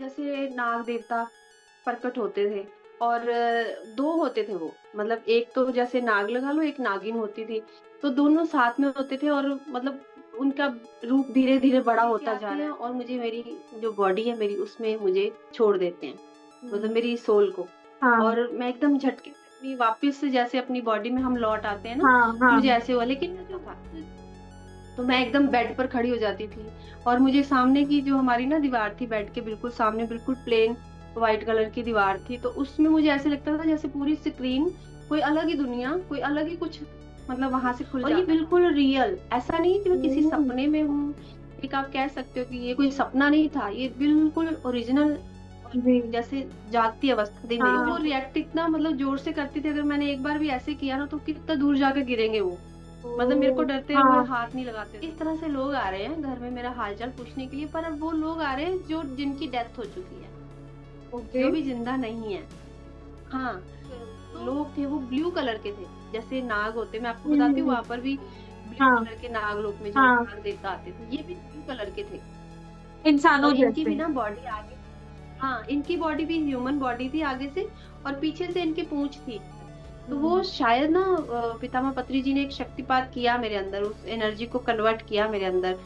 जैसे नाग देवता प्रकट होते थे और दो होते थे वो, मतलब एक तो जैसे नाग लगा लो, एक नागिन होती थी। तो दोनों साथ में होते थे और मतलब उनका रूप धीरे धीरे बड़ा होता जा रहा है और मुझे मेरी जो बॉडी है मेरी उसमें मुझे छोड़ देते हैं, मतलब हम्म। मेरी सोल को। हाँ और मैं एकदम झटके से अपनी वापस से जैसे अपनी बॉडी में हम लौट आते हैं ना, हाँ हाँ। मुझे ऐसे हुआ। लेकिन जो था तो मैं एकदम बेड पर खड़ी हो जाती थी और मुझे सामने की जो हमारी ना दीवार थी, बेड के बिल्कुल सामने बिल्कुल प्लेन व्हाइट कलर की दीवार थी, तो उसमें मुझे ऐसे लगता था जैसे पूरी स्क्रीन कोई अलग ही दुनिया, कोई अलग ही कुछ, मतलब वहां से खुल और ये बिल्कुल रियल, ऐसा नहीं कि मैं किसी हम्म। सपने में हूँ। एक आप कह सकते हो कि ये कोई सपना नहीं था, ये बिल्कुल ओरिजिनल जी। जैसे जागती अवस्था थी मेरी। तो वो हाँ। रिएक्ट इतना मतलब जोर से करती थी, अगर मैंने एक बार भी ऐसे किया ना तो कितना दूर जाकर गिरेंगे वो, मतलब मेरे को ओ। डरते हुए हाँ। हाथ नहीं लगाते थे। इस तरह से लोग आ रहे हैं घर में मेरा हालचाल पूछने के लिए, पर अब वो लोग आ रहे हैं जो जिनकी डेथ हो चुकी है, ओके। जो भी जिंदा नहीं है। हाँ, तो लोग थे वो ब्लू कलर के थे, जैसे नाग होते, मैं आपको बताती हूँ हम्म। वहां पर भी ब्लू हाँ कलर के नाग लोक में जो हाँ। नाग देवता आते थे, ये भी ब्लू कलर के थे। इंसानों और इनकी जैसे। भी ना बॉडी आगे, हाँ इनकी बॉडी भी ह्यूमन बॉडी थी आगे से, और पीछे से इनकी पूंछ थी। तो वो हम्म। शायद ना पितामह पत्री जी ने एक शक्तिपात किया मेरे अंदर, उस एनर्जी को कन्वर्ट किया मेरे अंदर।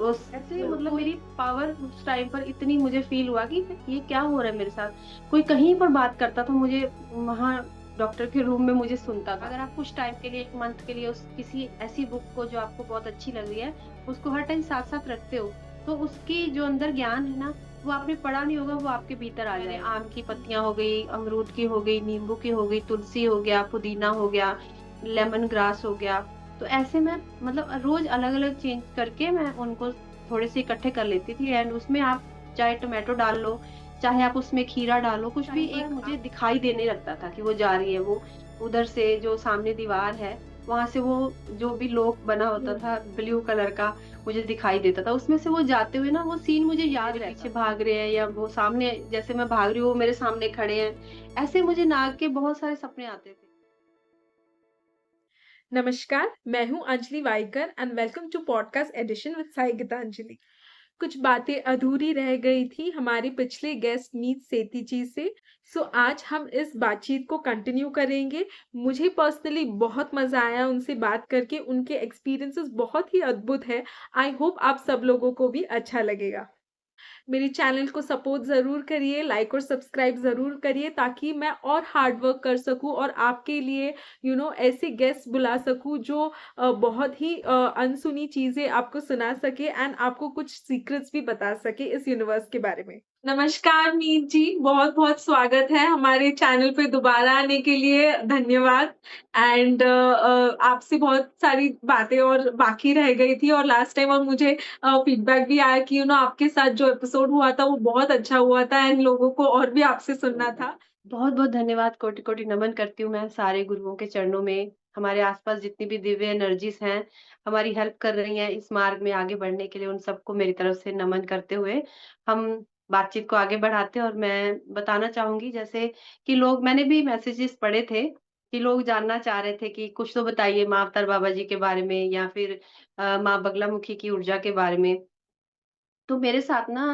उस ऐसे मतलब मेरी पावर उस टाइम पर इतनी मुझे फील हुआ कि ये क्या हो रहा है मेरे साथ। कोई कहीं पर बात करता था मुझे, वहां डॉक्टर के रूम में मुझे सुनता था। अगर आप कुछ टाइम के लिए, एक मंथ के लिए, उस किसी ऐसी बुक को जो आपको बहुत अच्छी लग रही है उसको हर टाइम साथ साथ रखते हो, तो उसकी जो अंदर ज्ञान है ना, वो आपने पढ़ा नहीं होगा, वो आपके भीतर आ जाएगा। आम की पत्तियां हो गई, अमरूद की हो गई, नींबू की हो गई, तुलसी हो गया, पुदीना हो गया, लेमन ग्रास हो गया। तो ऐसे मैं मतलब रोज अलग अलग चेंज करके मैं उनको थोड़े से इकट्ठे कर लेती थी, एंड उसमें आप चाहे टोमेटो डाल लो, चाहे आप उसमें खीरा डालो, कुछ भी एक मुझे दिखाई देने लगता था कि वो जा रही है, वो उधर से जो सामने दीवार है वहां से वो जो भी लोक बना होता था ब्लू कलर का मुझे दिखाई देता था, उसमें से वो जाते हुए ना वो सीन मुझे याद रहता, पीछे भाग रहे हैं या वो सामने जैसे मैं भाग रही हूँ वो मेरे सामने खड़े हैं। ऐसे मुझे नाग के बहुत सारे सपने आते थे। नमस्कार, मैं हूँ Anjali Waikar and welcome to podcast edition with Sai Geetanjali. कुछ बातें अधूरी रह गई थी हमारे पिछले गेस्ट मीत सेठी जी से, सो आज हम इस बातचीत को कंटिन्यू करेंगे। मुझे पर्सनली बहुत मज़ा आया उनसे बात करके, उनके एक्सपीरियंसेस बहुत ही अद्भुत है। आई होप आप सब लोगों को भी अच्छा लगेगा। मेरे चैनल को सपोर्ट ज़रूर करिए, लाइक और सब्सक्राइब ज़रूर करिए ताकि मैं और हार्ड वर्क कर सकूँ और आपके लिए ऐसे गेस्ट बुला सकूँ जो बहुत ही अनसुनी चीज़ें आपको सुना सके एंड आपको कुछ सीक्रेट्स भी बता सके इस यूनिवर्स के बारे में। नमस्कार मीत जी, बहुत-बहुत स्वागत है हमारे चैनल पे दोबारा आने के लिए, धन्यवाद। एंड आपसे बहुत सारी बातें और बाकी रह गई थी और लास्ट टाइम और मुझे फीडबैक भी आया कि आपके साथ जो एपिसोड हुआ था वो बहुत अच्छा हुआ था एंड लोगों को और भी आपसे सुनना था। बहुत बहुत धन्यवाद, कोटि कोटि नमन करती हूँ मैं सारे गुरुओं के चरणों में। हमारे आसपास जितनी भी दिव्य एनर्जीज हैं, हमारी हेल्प कर रही हैं इस मार्ग में आगे बढ़ने के लिए, उन सबको मेरी तरफ से नमन करते हुए हम बातचीत को आगे बढ़ाते हैं। और मैं बताना चाहूंगी जैसे कि लोग, मैंने भी मैसेजेस पढ़े थे कि लोग जानना चाह रहे थे कि कुछ तो बताइए माँ अवतार बाबा जी के बारे में, या फिर माँ बगलामुखी की ऊर्जा के बारे में। तो मेरे साथ ना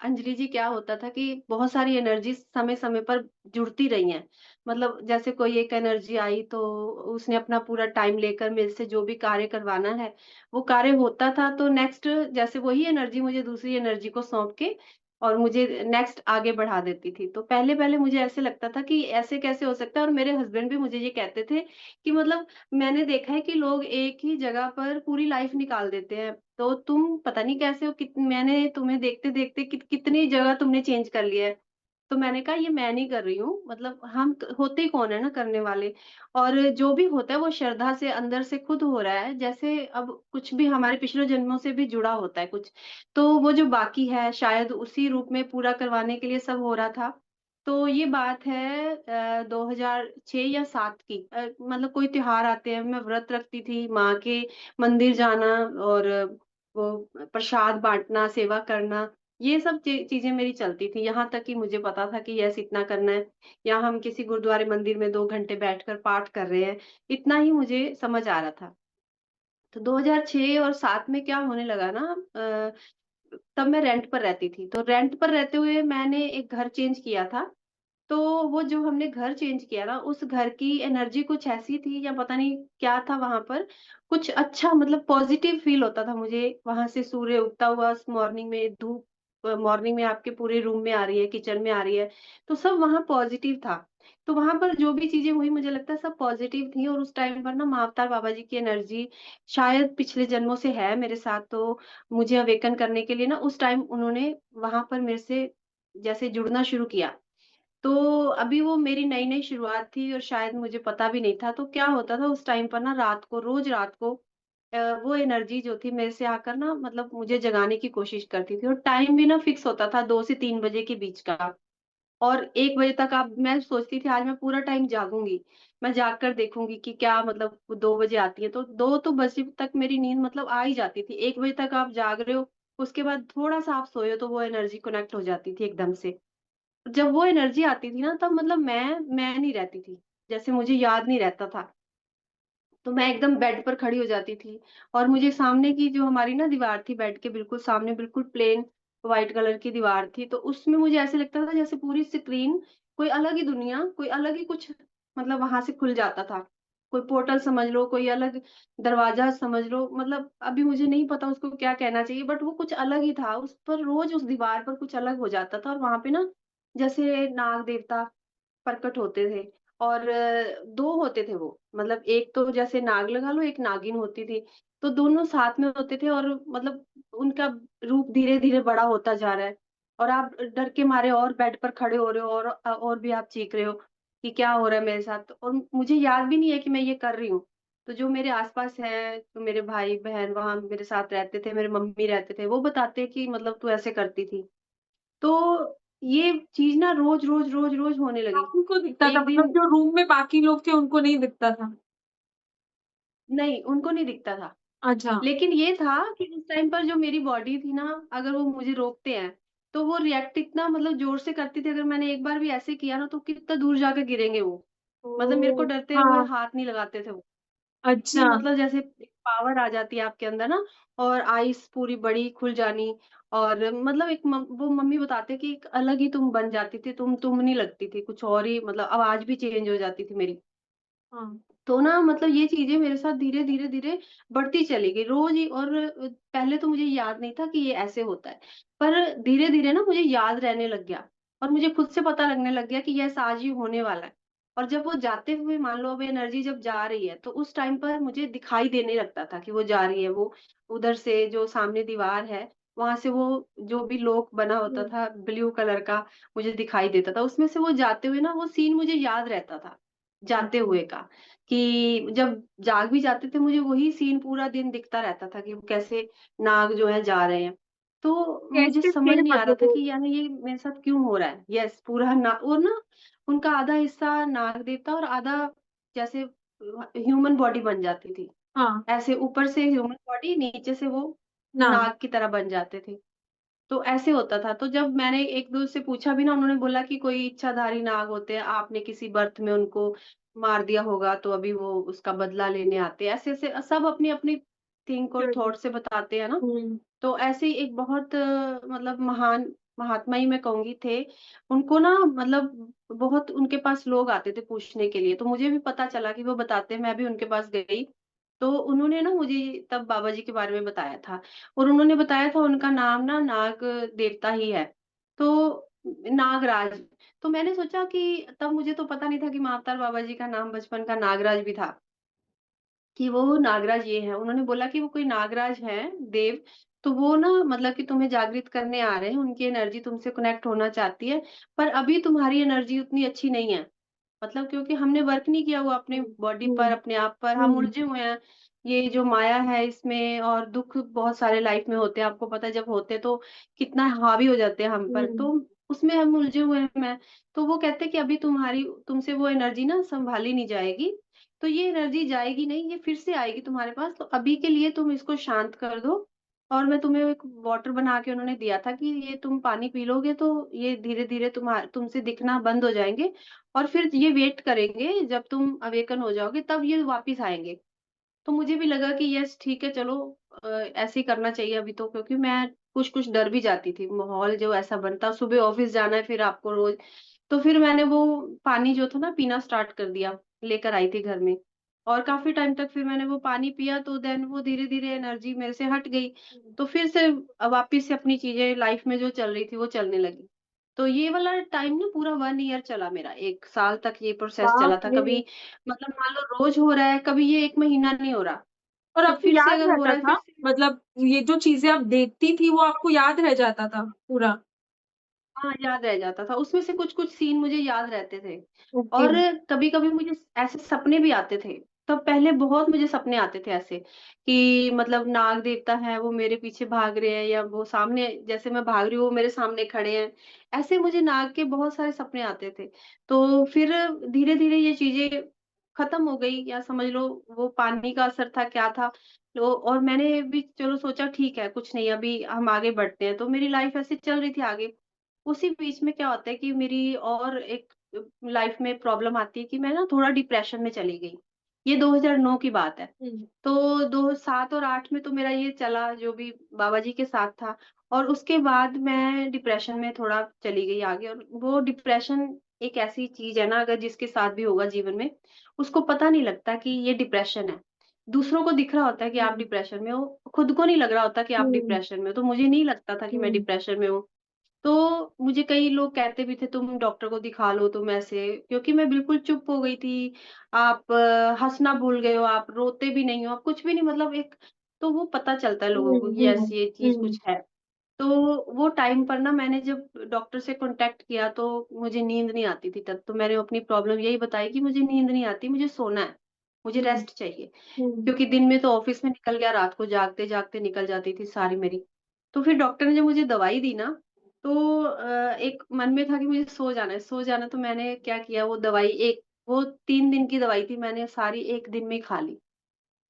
अंजलि जी क्या होता था कि बहुत सारी एनर्जी समय समय पर जुड़ती रही हैं। मतलब जैसे कोई एक एनर्जी आई तो उसने अपना पूरा टाइम लेकर मेरे से जो भी कार्य करवाना है वो कार्य होता था, तो नेक्स्ट जैसे वही एनर्जी मुझे दूसरी एनर्जी को सौंप के और मुझे नेक्स्ट आगे बढ़ा देती थी। तो पहले पहले मुझे ऐसे लगता था कि ऐसे कैसे हो सकता है, और मेरे हस्बैंड भी मुझे ये कहते थे कि मतलब मैंने देखा है कि लोग एक ही जगह पर पूरी लाइफ निकाल देते हैं, तो तुम पता नहीं कैसे हो, मैंने तुम्हें देखते-देखते कितनी जगह तुमने चेंज कर लिया है। तो मैंने कहा ये मैं नहीं कर रही हूँ, मतलब हम होते ही कौन है ना करने वाले, और जो भी होता है वो श्रद्धा से अंदर से खुद हो रहा है। जैसे अब कुछ भी हमारे पिछले जन्मों से भी जुड़ा होता है कुछ, तो वो जो बाकी है शायद उसी रूप में पूरा करवाने के लिए सब हो रहा था। तो ये बात है 2006 या 7 की, मतलब कोई त्योहार आते हैं, मैं व्रत रखती थी, माँ के मंदिर जाना और वो प्रसाद बाँटना, सेवा करना, ये सब चीज़ें मेरी चलती थी। यहाँ तक कि मुझे पता था कि यस इतना करना है, या हम किसी गुरुद्वारे मंदिर में 2 घंटे बैठकर पाठ कर रहे हैं, इतना ही मुझे समझ आ रहा था। तो 2006 और 7 में क्या होने लगा ना, तब मैं रेंट पर रहती थी, तो रेंट पर रहते हुए मैंने एक घर चेंज किया था। तो वो जो हमने घर चेंज किया ना, उस घर की एनर्जी कुछ ऐसी थी या पता नहीं क्या था वहाँ पर, कुछ अच्छा मतलब पॉज़िटिव फ़ील होता था मुझे, वहाँ से सूर्य उगता हुआ मॉर्निंग में धूप मॉर्निंग में आपके पूरे रूम में आ रही है, किचन में आ रही है, तो सब वहाँ पॉज़िटिव था। तो वहाँ पर जो भी चीज़ें हुई मुझे लगता है सब पॉज़िटिव थी और उस टाइम पर ना माँ अवतार बाबा जी की एनर्जी शायद पिछले जन्मों से है मेरे साथ, तो मुझे अवेकन करने के लिए ना उस टाइम उन्होंने वहाँ पर मेरे से जैसे जुड़ना शुरू किया। तो अभी वो मेरी नई-नई शुरुआत थी और शायद मुझे पता भी नहीं था, तो क्या होता था उस टाइम पर ना रात को, रोज़ रात को वो एनर्जी जो थी मेरे से आकर ना मतलब मुझे जगाने की कोशिश करती थी और टाइम भी ना फिक्स होता था 2 से 3 बजे के बीच का। और 1 बजे तक आप मैं सोचती थी आज मैं पूरा टाइम जागूँगी, मैं जाग कर देखूँगी कि क्या मतलब वो 2 बजे आती है, तो 2 तो बजे तक मेरी नींद मतलब आ ही जाती थी। 1 बजे तक आप जाग रहे हो, उसके बाद थोड़ा-सा आप सोए हो तो वो एनर्जी कनेक्ट हो जाती थी एकदम से। जब वो एनर्जी आती थी ना तब मतलब मैं नहीं रहती थी। जैसे मुझे याद नहीं रहता था। तो मैं एकदम बेड पर खड़ी हो जाती थी और मुझे सामने की जो हमारी ना दीवार थी बेड के बिल्कुल सामने बिल्कुल प्लेन व्हाइट कलर की दीवार थी। तो उसमें मुझे ऐसे लगता था जैसे पूरी स्क्रीन कोई अलग ही दुनिया, कोई अलग ही कुछ मतलब वहाँ से खुल जाता था। कोई पोर्टल समझ लो, कोई अलग दरवाज़ा समझ लो, मतलब अभी मुझे नहीं पता उसको क्या कहना चाहिए बट वो कुछ अलग ही था। उस पर रोज़ उस दीवार पर कुछ अलग हो जाता था और वहाँ पे ना जैसे नाग देवता प्रकट होते थे और 2 होते थे वो, मतलब एक तो जैसे नाग लगा लो, एक नागिन होती थी। तो दोनों साथ में होते थे और मतलब उनका रूप धीरे-धीरे बड़ा होता जा रहा है और आप डर के मारे और बेड पर खड़े हो रहे हो और और भी आप चीख रहे हो कि क्या हो रहा है मेरे साथ? और मुझे याद भी नहीं है कि मैं ये कर रही हूँ। तो जो मेरे आस-पास हैं, जो मेरे भाई-बहन वहाँ मेरे साथ रहते थे, मेरे मम्मी रहते थे, वो बताते हैं कि मतलब तू ऐसे करती थी। तो ये चीज़ ना रोज़-रोज़, रोज़-रोज़ होने हाँ, लगी। उनको दिखता था एक मतलब दिन जो रूम में बाकी लोग थे उनको नहीं दिखता था। नहीं, उनको नहीं दिखता था। अच्छा। लेकिन ये था कि उस टाइम पर जो मेरी बॉडी थी ना, अगर वो मुझे रोकते हैं, तो वो रिएक्ट इतना मतलब ज़ोर से करती थी, अगर मैंने एक बार भी ऐसे किया ना, तो कितना दूर जाके गिरेंगे वो। मतलब मेरे को ओह! डरते हुए हाँ, हाथ नहीं लगाते थे वो। इतनी अच्छा। मतलब जैसे एक पावर आ जाती है आपके अंदर ना और आईज़ पूरी बड़ी खुल जानी और मतलब एक वो मम्मी बताते हैं कि एक अलग ही तुम बन जाती थी, तुम नहीं लगती थी, कुछ और ही मतलब आवाज़ भी चेंज हो जाती थी मेरी। हाँ, तो ना मतलब ये चीज़ें मेरे साथ धीरे-धीरे बढ़ती चली गई रोज़ ही और पहले तो मुझे याद नहीं था कि ये ऐसे होता है। पर धीरे-धीरे ना मुझे याद रहने लग गया और मुझे खुद से पता लगने लग गया कि यस आज ये होने वाला है। और जब वो जाते हुए मान लो अब एनर्जी जब जा रही है तो उस टाइम पर मुझे दिखाई देने लगता था कि वो जा रही है, वो उधर से जो सामने दीवार है, वहाँ से वो जो भी लोक बना होता हुँ, था ब्लू कलर का मुझे दिखाई देता था। उसमें से वो जाते हुए ना वो सीन मुझे याद रहता था, जाते अच्छा। हुए का। कि जब जाग भी जाते थे मुझे वही सीन पूरा दिन दिखता रहता था कि वो कैसे नाग जो है जा रहे हैं। तो मुझे कैसे समझ थे नहीं आ रहा मतलब था वो? कि यानी ये मेरे साथ क्यों हो रहा है? यस पूरा ना और ना उनका आधा हिस्सा नाग देवता और आधा जैसे ह्यूमन बॉडी बन जाती थी। हाँ, ऐसे ऊपर से ह्यूमन बॉडी नीचे से वो नाग। नाग की तरह बन जाते थे। तो ऐसे होता था, तो जब मैंने 1-2 से पूछा भी ना उन्होंने बोला कि कोई इच्छाधारी नाग होते हैं, आपने किसी बर्थ में उनको मार दिया होगा तो अभी वो उसका बदला लेने आते हैं। ऐसे-ऐसे सब अपनी-अपनी थिंक और हुँ, थॉट से बताते हैं ना, हुँ, तो ऐसे ही एक बहुत मतलब महान महात्मा ही मैं कहूँगी थे। उनको ना मतलब बहुत उनके पास लोग आते थे पूछने के लिए, तो मुझे भी पता चला कि वो बताते हैं, मैं भी उनके पास गई। तो उन्होंने ना मुझे तब बाबा जी के बारे में बताया था और उन्होंने बताया था उनका नाम ना नाग देवता ही है। तो नागराज, तो मैंने सोचा कि तब मुझे तो पता नहीं था कि महाअवतार बाबा जी का नाम बचपन का नागराज भी था। कि वो नागराज ये हैं, उन्होंने बोला कि वो कोई नागराज हैं, देव, तो वो ना मतलब कि तुम्हें जागृत करने आ रहे हैं, उनकी एनर्जी तुमसे कनेक्ट होना चाहती है, पर अभी तुम्हारी एनर्जी उतनी अच्छी नहीं है। मतलब क्योंकि हमने वर्क नहीं किया हुआ अपनी हुँ, बॉडी पर, हुँ, अपने आप पर, हम हुँ, उलझे हुए हैं। ये जो माया है इसमें और दुःख बहुत सारे लाइफ में होते हैं, आपको पता है जब होते हैं तो कितना हावी हो जाते हैं हम पर, हुँ, तो उसमें हम उलझे हुए हैं मैं। तो वो कहते हैं कि अभी तुमसे वो एनर्जी ना सँभाली नहीं जाएगी, तो ये एनर्जी जाएगी नहीं, ये फिर से आएगी तुम्हारे पास, तो अभी के लिए तुम इसको शांत कर दो और मैं तुम्हें एक वाटर बना के उन्होंने दिया था कि ये तुम पानी पी लोगे तो ये धीरे-धीरे तुमसे दिखना बंद हो जाएँगे और फिर ये वेट करेंगे जब तुम अवेकन हो जाओगे तब ये वापिस आएँगे। तो मुझे भी लगा कि यस ठीक है चलो ऐसे ही करना चाहिए अभी तो क्योंकि मैं कुछ-कुछ डर भी जाती थी। माहौल जो ऐसा बनता, सुबह ऑफ़िस जाना है फिर आपको रोज़, तो फिर मैंने वो पानी जो था ना पीना स्टार्ट कर दिया, लेकर आई थी घर में। और काफ़ी टाइम तक फिर मैंने वो पानी पिया तो देन वो धीरे-धीरे एनर्जी मेरे से हट गई। हुँ। तो फिर से वापस से अपनी चीज़ें लाइफ़ में जो चल रही थी वो चलने लगी। तो ये वाला टाइम ना पूरा 1 ईयर चला मेरा, 1 साल तक ये प्रोसेस चला बाप था। रे! कभी मतलब मान लो रोज़ हो रहा है, कभी ये 1 महीना नहीं हो रहा। और तो आपको फिर से याद अगर हो रहता रहा है फिर था? से मतलब ये जो चीज़ें आप देखती थी वो आपको याद रह जाता था पूरा? हाँ, याद रह जाता था। उसमें से कुछ-कुछ सीन मुझे याद रहते थे। ओके। और कभी-कभी मुझे ऐसे सपने भी आते थे। तब पहले बहुत मुझे सपने आते थे ऐसे कि मतलब नाग देवता है, वो मेरे पीछे भाग रहे हैं या वो सामने जैसे मैं भाग रही हूँ, वो मेरे सामने खड़े हैं। ऐसे मुझे नाग के बहुत सारे सपने आते थे। तो फिर धीरे-धीरे ये चीज़ें खत्म हो गई या समझ लो वो पानी का असर था, क्या था। तो और मैंने भी चलो सोचा ठीक है, कुछ नहीं अभी हम आगे बढ़ते हैं। तो मेरी लाइफ़ ऐसे चल रही थी आगे। उसी बीच में क्या होता है कि मेरी और एक लाइफ में प्रॉब्लम आती है कि मैं ना थोड़ा डिप्रेशन में चली गई। ये 2009 की बात है। हुँ। तो 2007 और 8 में तो मेरा ये चला जो भी बाबा जी के साथ था और उसके बाद मैं डिप्रेशन में थोड़ा चली गई आगे और वो डिप्रेशन एक ऐसी चीज़ है ना अगर जिसके साथ भी होगा जीवन में, उसको पता नहीं लगता कि ये डिप्रेशन है। दूसरों को दिख रहा होता है कि आप हुँ, डिप्रेशन में हो, खुद को नहीं लग रहा होता कि आप हुँ, डिप्रेशन में हो। तो मुझे नहीं लगता था कि मैं हुँ, डिप्रेशन में हूँ। तो मुझे कई लोग कहते भी थे तुम डॉक्टर को दिखा लो तुम ऐसे क्योंकि मैं बिल्कुल चुप हो गई थी। आप हँसना भूल गए हो, आप रोते भी नहीं हो, आप कुछ भी नहीं मतलब एक तो वो पता चलता है लोगों हुँ, को कि हुँ, यस ये चीज़ हुँ। कुछ है। तो वो टाइम पर ना मैंने जब डॉक्टर से कॉन्टैक्ट किया तो मुझे नींद नहीं आती थी तब, तो मैंने अपनी प्रॉब्लम यही बताई कि मुझे नींद नहीं आती, मुझे सोना है, मुझे हुँ, रेस्ट चाहिए। हुँ, क्योंकि दिन में तो ऑफ़िस में निकल गया, रात को जागते-जागते निकल जाती थी सारी मेरी। तो फिर डॉक्टर ने जब मुझे दवाई दी ना, तो एक मन में था कि मुझे सो जाना है तो मैंने क्या किया वो दवाई एक वो 3 दिन की दवाई थी मैंने सारी 1 दिन में खा ली।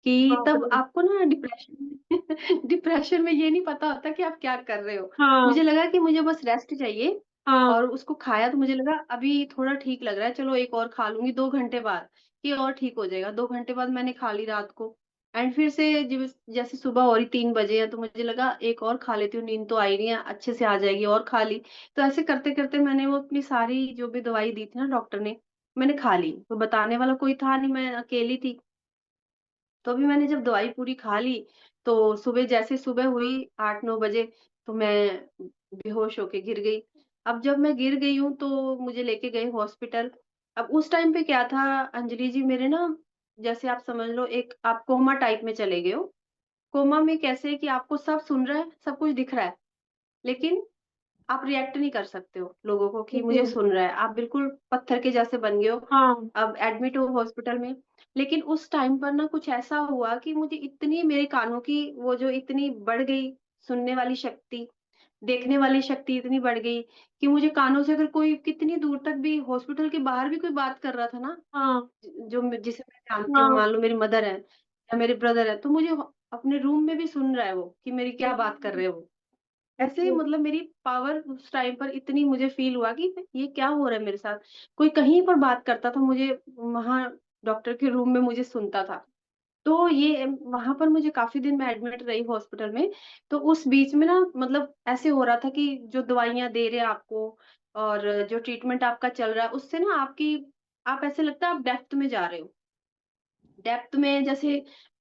कि बाप तब रे! आपको ना डिप्रेशन डिप्रेशन में ये नहीं पता होता कि आप क्या कर रहे हो। हाँ, मुझे लगा कि मुझे बस रेस्ट चाहिए हाँ, और उसको खाया तो मुझे लगा अभी थोड़ा ठीक लग रहा है, चलो एक और खा लूँगी 2 घंटे बाद, कि और ठीक हो जाएगा। 2 घंटे बाद मैंने खा ली रात को एंड फिर से जैसे सुबह हो रही 3 बजे है तो मुझे लगा एक और खा लेती हूँ, नींद तो आ ही रही है, अच्छे से आ जाएगी और खा ली। तो ऐसे करते-करते मैंने वो अपनी सारी जो भी दवाई दी थी ना डॉक्टर ने, मैंने खा ली। तो बताने वाला कोई था नहीं, मैं अकेली थी। तो अभी मैंने जब दवाई पूरी खा ली, तो सुबह जैसे सुबह हुई 8-9 बजे, तो मैं बेहोश होके गिर गई। अब जब मैं गिर गई हूँ, तो मुझे लेके गए हॉस्पिटल। अब उस टाइम पे क्या था अंजलि जी मेरे ना जैसे आप समझ लो एक आप कोमा टाइप में चले गए हो। कोमा में कैसे है कि आपको सब सुन रहा है, सब कुछ दिख रहा है, लेकिन आप रिएक्ट नहीं कर सकते हो लोगों को कि ओके, मुझे सुन रहा है। आप बिल्कुल पत्थर के जैसे बन गए हो। हाँ, अब एडमिट हो हॉस्पिटल में। लेकिन उस टाइम पर ना कुछ ऐसा हुआ कि मुझे इतनी मेरे कानों की वो जो इतनी बढ़ गई सुनने वाली शक्ति, देखने वाली शक्ति इतनी बढ़ गई कि मुझे कानों से अगर कोई कितनी दूर तक भी हॉस्पिटल के बाहर भी कोई बात कर रहा था ना, हाँ, जो जिसे मैं जानती हूँ, हाँ, मान लो मेरी मदर है या मेरे ब्रदर है, तो मुझे अपने रूम में भी सुन रहा है वो कि मेरी क्या बात कर रहे हो वो। ऐसे ही ओके, मतलब मेरी पावर उस टाइम पर इतनी मुझे फ़ील हुआ कि ये क्या हो रहा है मेरे साथ? कोई कहीं पर बात करता था मुझे वहाँ डॉक्टर के रूम में मुझे सुनता था। तो ये वहाँ पर मुझे काफ़ी दिन मैं एडमिट रही हॉस्पिटल में। तो उस बीच में ना मतलब ऐसे हो रहा था कि जो दवाइयाँ दे रहे हैं आपको और जो ट्रीटमेंट आपका चल रहा है उससे ना आपकी आप ऐसे लगता है आप डेप्थ में जा रहे हो। डेप्थ में जैसे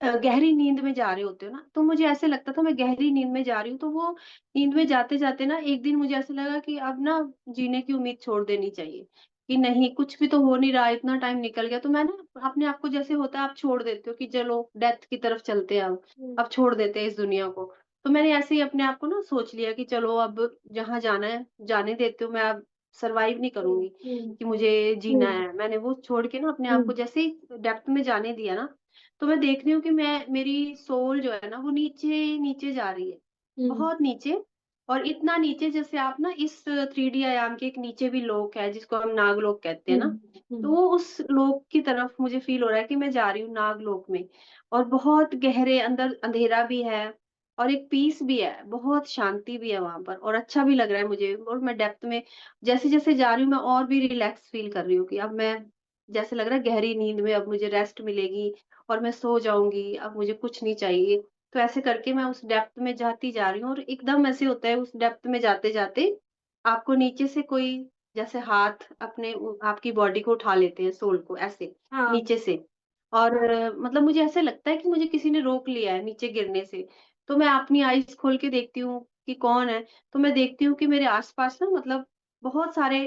गहरी नींद में जा रहे होते हो ना, तो मुझे ऐसे लगता था मैं गहरी नींद में जा रही हूँ, तो वो नींद में जाते-जाते ना एक दिन मुझे ऐसा लगा कि अब ना जीने की उम्मीद छोड़ देनी चाहिए, कि नहीं कुछ भी तो हो नहीं रहा, इतना टाइम निकल गया। तो मैं ना अपने आप को जैसे होता है आप छोड़ देते हो कि चलो डेथ की तरफ चलते हैं हुँ, अब छोड़ देते हैं इस दुनिया को। तो मैंने ऐसे ही अपने आप को ना सोच लिया कि चलो अब जहाँ जाना है, जाने देती हूँ, मैं अब सर्वाइव नहीं हुँ, करूँगी। हुँ, कि मुझे जीना हुँ, है। मैंने वो छोड़ के ना अपने आप को हुँ, जैसे ही डेप्थ में जाने दिया ना, तो मैं देख रही हूँ कि मैं मेरी सोल जो है ना वो नीचे-नीचे जा रही है। हुँ, बहुत नीचे और इतना नीचे जैसे आप ना इस 3D आयाम के एक नीचे भी लोक है जिसको हम नागलोक कहते हैं हुँ, ना, तो हुँ, वो उस लोक की तरफ मुझे फ़ील हो रहा है कि मैं जा रही हूँ नागलोक में और बहुत गहरे अंदर अंधेरा भी है और एक पीस भी है, बहुत शांति भी है वहाँ पर और अच्छा भी लग रहा है मुझे और मैं डेप्थ में जैसे-जैसे जा रही हूँ मैं और भी रिलैक्स फ़ील कर रही हूँ कि अब मैं जैसे लग रहा है गहरी नींद में अब मुझे रेस्ट मिलेगी और मैं सो जाऊँगी, अब मुझे कुछ नहीं चाहिए। तो ऐसे करके मैं उस डेप्थ में जाती जा रही हूँ और एकदम ऐसे होता है उस डेप्थ में जाते-जाते आपको नीचे से कोई जैसे हाथ अपने आपकी बॉडी को उठा लेते हैं, सोल को ऐसे हाँ, नीचे से और मतलब मुझे ऐसे लगता है कि मुझे किसी ने रोक लिया है नीचे गिरने से। तो मैं अपनी आईज़ खोल के देखती हूँ कि कौन है, तो मैं देखती हूँ कि मेरे आस-पास ना मतलब बहुत सारे